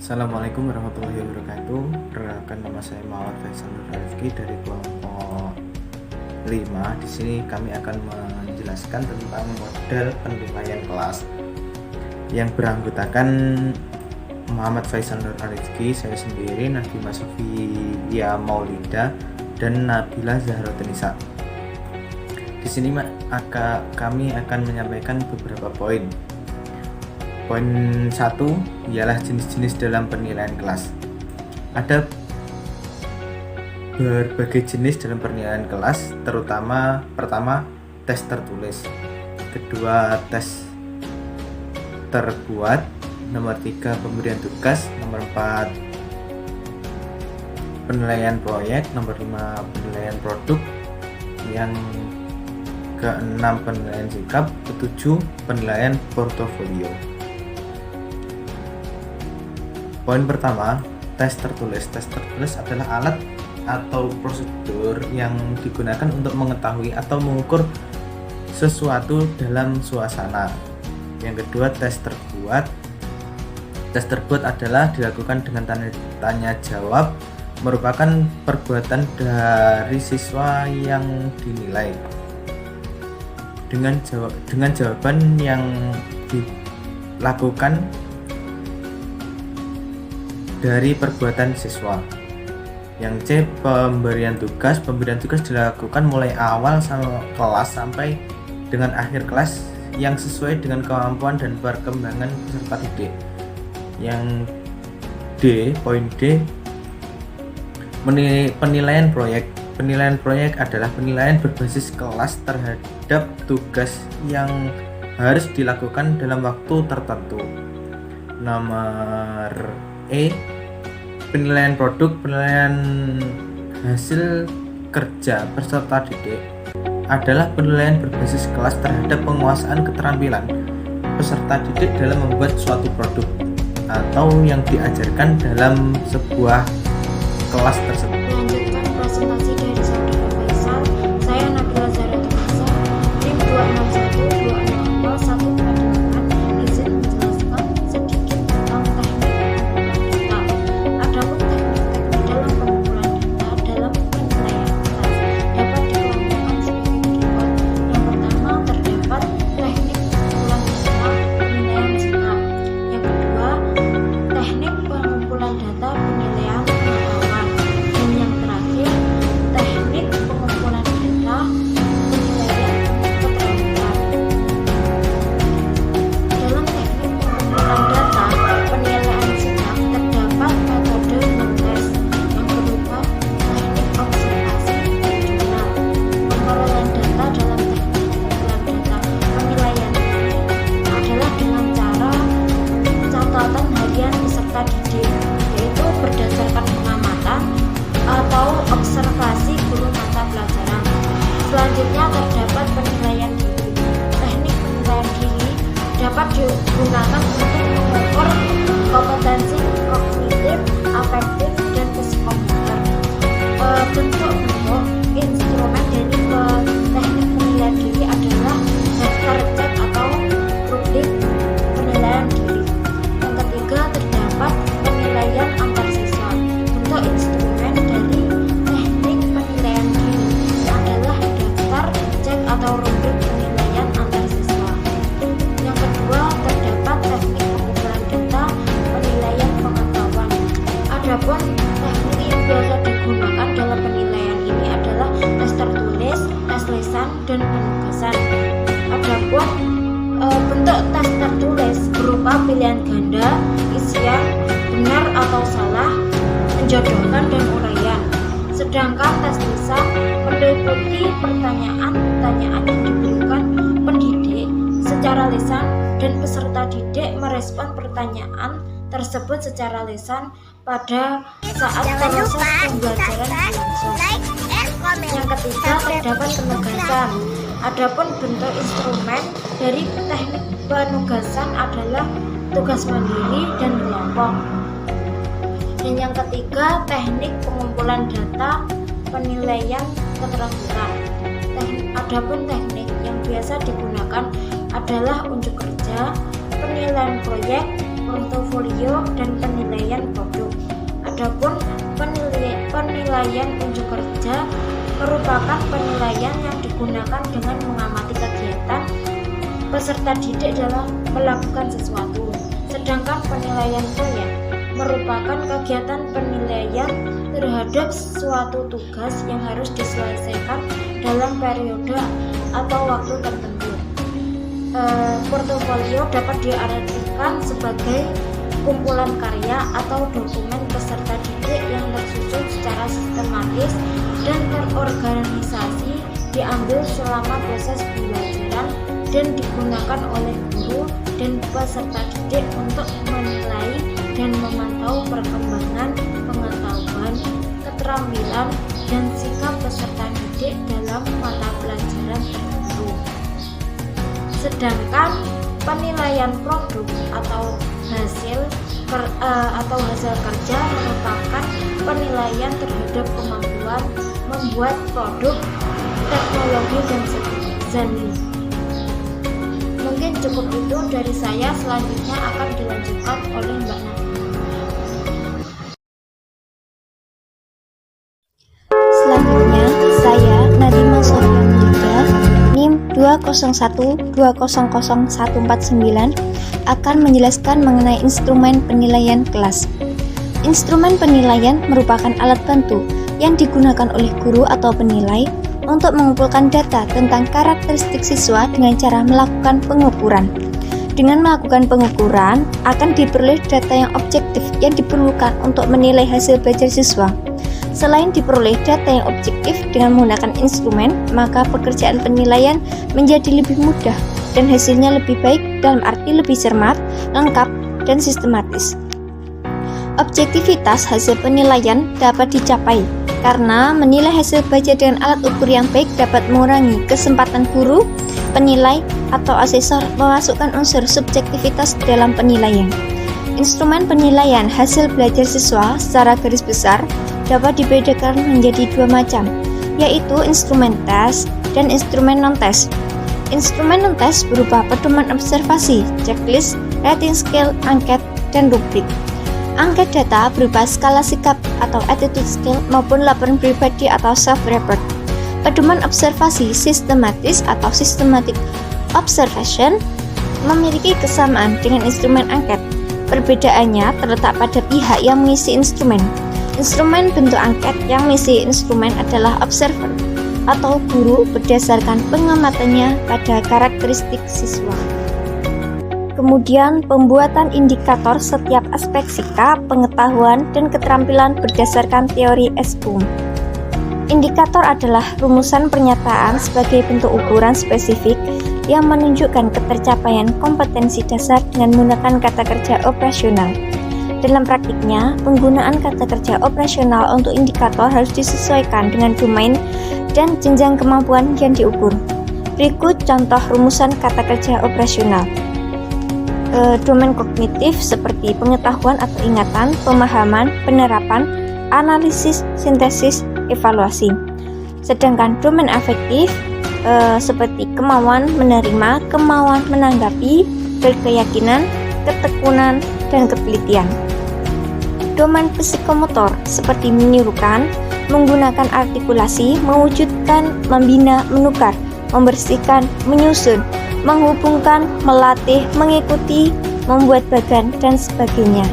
Assalamualaikum warahmatullahi wabarakatuh. Perkenalkan, nama saya Muhammad Faisal Nur Rifki dari kelompok 5. Di sini kami akan menjelaskan tentang model penilaian kelas yang beranggotakan Muhammad Faisal Nur Rifki, saya sendiri, Nadima Sofia Maulida, dan Nabila Zahrotunisa. Di sini kami akan menyampaikan beberapa poin. Poin 1 ialah jenis-jenis dalam penilaian kelas. Ada berbagai jenis dalam penilaian kelas, terutama pertama tes tertulis, kedua tes terbuat, nomor 3 pemberian tugas, nomor 4 penilaian proyek, nomor 5 penilaian produk, yang ke-6 penilaian sikap, ke-7 penilaian portofolio. Poin pertama, tes tertulis. Tes tertulis adalah alat atau prosedur yang digunakan untuk mengetahui atau mengukur sesuatu dalam suasana. Yang kedua, tes terbuat. Tes terbuat adalah dilakukan dengan tanya jawab, merupakan perbuatan dari siswa yang dinilai dengan jawaban yang dilakukan dari perbuatan siswa. Yang C, pemberian tugas. Pemberian tugas dilakukan mulai awal kelas sampai dengan akhir kelas yang sesuai dengan kemampuan dan perkembangan peserta didik. Yang D, poin D, penilaian proyek. Penilaian proyek adalah penilaian berbasis kelas terhadap tugas yang harus dilakukan dalam waktu tertentu. Nomor E, penilaian produk. Penilaian hasil kerja peserta didik adalah penilaian berbasis kelas terhadap penguasaan keterampilan peserta didik dalam membuat suatu produk atau yang diajarkan dalam sebuah kelas tersebut. Melanjutkan presentasi dari saudara Faisal, saya Nabila Zahrotunisa, tim 261-260-148, izin menjelaskan sedikit tentang teknik pengumpulan data. Adapun teknik-teknik dalam pengumpulan data dalam penilaian kelas dapat dikelompokkan sebagai berikut. Yang pertama, terdapat teknik pengumpulan data penilaian sikap. Yang kedua, teknik pengumpulan data penilaian pengetahuan. Dan yang terakhir, teknik pengumpulan data penilaian keterampilan. Dalam teknik pengumpulan data penilaian sikap terdapat metode non-tes yang berupa teknik observasi dan jurnal. Pengelolaan data dalam teknik pengumpulan data penilaian ini adalah dengan cara catatan harian peserta didik, yaitu berdasarkan pengamatan atau observasi guru mata pelajaran. Selanjutnya terdapat penilaian diri. Teknik penilaian diri dapat digunakan untuk mengukur kompetensi kognitif, afektif, dan psikomotor. Bentuk-bentuk instrumen dari teknik penilaian diri adalah daftar cek atau rubrik penilaian diri. Yang ketiga, terdapat penilaian antar siswa. Bentuk instrumen dari teknik penilaian diri adalah daftar cek atau rubrik penilaian antar siswa. Yang kedua, terdapat teknik pengumpulan data penilaian pengetahuan. Adapun teknik yang biasa digunakan dalam penilaian ini adalah tes tertulis, tes lisan, dan penugasan. Adapun bentuk tes tertulis berupa pilihan ganda, isian, benar atau salah, menjodohkan, dan uraian. Sedangkan tes lisan meliputi pertanyaan-pertanyaan yang diberikan pendidik secara lisan dan peserta didik merespon pertanyaan tersebut secara lisan pada saat proses pembelajaran berlangsung. Yang ketiga, terdapat penugasan. Adapun bentuk instrumen dari teknik penugasan adalah tugas mandiri dan kelompok. Dan yang ketiga, teknik pengumpulan data penilaian keterampilan. Adapun teknik yang biasa digunakan adalah unjuk kerja, penilaian proyek, portofolio, dan penilaian produk. Adapun penilaian unjuk kerja merupakan penilaian yang digunakan dengan mengamati kegiatan peserta didik dalam melakukan sesuatu. Sedangkan penilaian proyek merupakan kegiatan penilaian terhadap suatu tugas yang harus diselesaikan dalam periode atau waktu tertentu. Portofolio dapat diartikan sebagai kumpulan karya atau dokumen peserta didik yang tersusun secara sistematis dan terorganisasi, diambil selama proses pembelajaran dan digunakan oleh guru dan peserta didik untuk menilai dan memantau perkembangan pengetahuan, keterampilan, dan sikap peserta didik dalam mata pelajaran tertentu. Sedangkan penilaian produk atau hasil kerja merupakan penilaian terhadap kemampuan membuat produk, teknologi, dan seni. Mungkin cukup itu dari saya, selanjutnya akan dilanjutkan oleh Mbak Nadia. Selanjutnya, saya Nadima Sofia Melika, NIM 201200149 akan menjelaskan mengenai instrumen penilaian kelas. Instrumen penilaian merupakan alat bantu yang digunakan oleh guru atau penilai untuk mengumpulkan data tentang karakteristik siswa dengan cara melakukan pengukuran. Dengan melakukan pengukuran, akan diperoleh data yang objektif yang diperlukan untuk menilai hasil belajar siswa. Selain diperoleh data yang objektif dengan menggunakan instrumen, maka pekerjaan penilaian menjadi lebih mudah dan hasilnya lebih baik dalam arti lebih cermat, lengkap, dan sistematis. Objektivitas hasil penilaian dapat dicapai karena menilai hasil belajar dengan alat ukur yang baik dapat mengurangi kesempatan guru, penilai, atau asesor memasukkan unsur subjektivitas dalam penilaian. Instrumen penilaian hasil belajar siswa secara garis besar dapat dibedakan menjadi dua macam, yaitu instrumen tes dan instrumen non-tes. Instrumen non-tes berupa pedoman observasi, checklist, rating scale, angket, dan rubrik. Angket data berupa skala sikap atau attitude scale maupun laporan pribadi atau self-report. Pedoman observasi sistematis atau systematic observation memiliki kesamaan dengan instrumen angket. Perbedaannya terletak pada pihak yang mengisi instrumen. Instrumen bentuk angket yang mengisi instrumen adalah observer atau guru berdasarkan pengamatannya pada karakteristik siswa. Kemudian pembuatan indikator setiap aspek sikap, pengetahuan, dan keterampilan berdasarkan teori SPUM. Indikator adalah rumusan pernyataan sebagai bentuk ukuran spesifik yang menunjukkan ketercapaian kompetensi dasar dengan menggunakan kata kerja operasional. Dalam praktiknya, penggunaan kata kerja operasional untuk indikator harus disesuaikan dengan domain dan jenjang kemampuan yang diukur. Berikut contoh rumusan kata kerja operasional. Domain kognitif seperti pengetahuan atau ingatan, pemahaman, penerapan, analisis, sintesis, evaluasi. Sedangkan domain afektif seperti kemauan menerima, kemauan menanggapi, berkeyakinan, ketekunan, dan ketelitian. Domain psikomotor seperti menirukan, menggunakan artikulasi, mewujudkan, membina, menukar, membersihkan, menyusun, menghubungkan, melatih, mengikuti, membuat bagan, dan sebagainya.